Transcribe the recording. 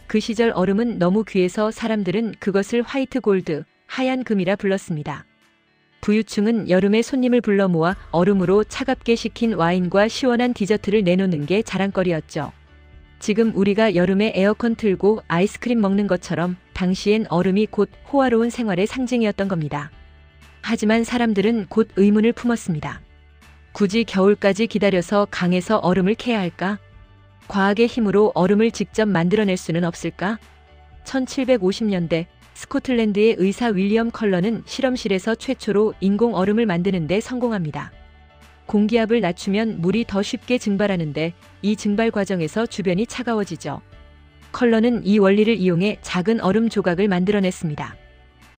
그 시절 얼음은 너무 귀해서 사람들은 그것을 화이트 골드, 하얀 금이라 불렀습니다. 부유층은 여름에 손님을 불러 모아 얼음으로 차갑게 식힌 와인과 시원한 디저트를 내놓는 게 자랑거리였죠. 지금 우리가 여름에 에어컨 틀고 아이스크림 먹는 것처럼 당시엔 얼음이 곧 호화로운 생활의 상징이었던 겁니다. 하지만 사람들은 곧 의문을 품었습니다. 굳이 겨울까지 기다려서 강에서 얼음을 캐야 할까? 과학의 힘으로 얼음을 직접 만들어낼 수는 없을까? 1750년대 스코틀랜드의 의사 윌리엄 컬러는 실험실에서 최초로 인공 얼음을 만드는 데 성공합니다. 공기압을 낮추면 물이 더 쉽게 증발하는데 이 증발 과정에서 주변이 차가워지죠. 컬러는 이 원리를 이용해 작은 얼음 조각을 만들어냈습니다.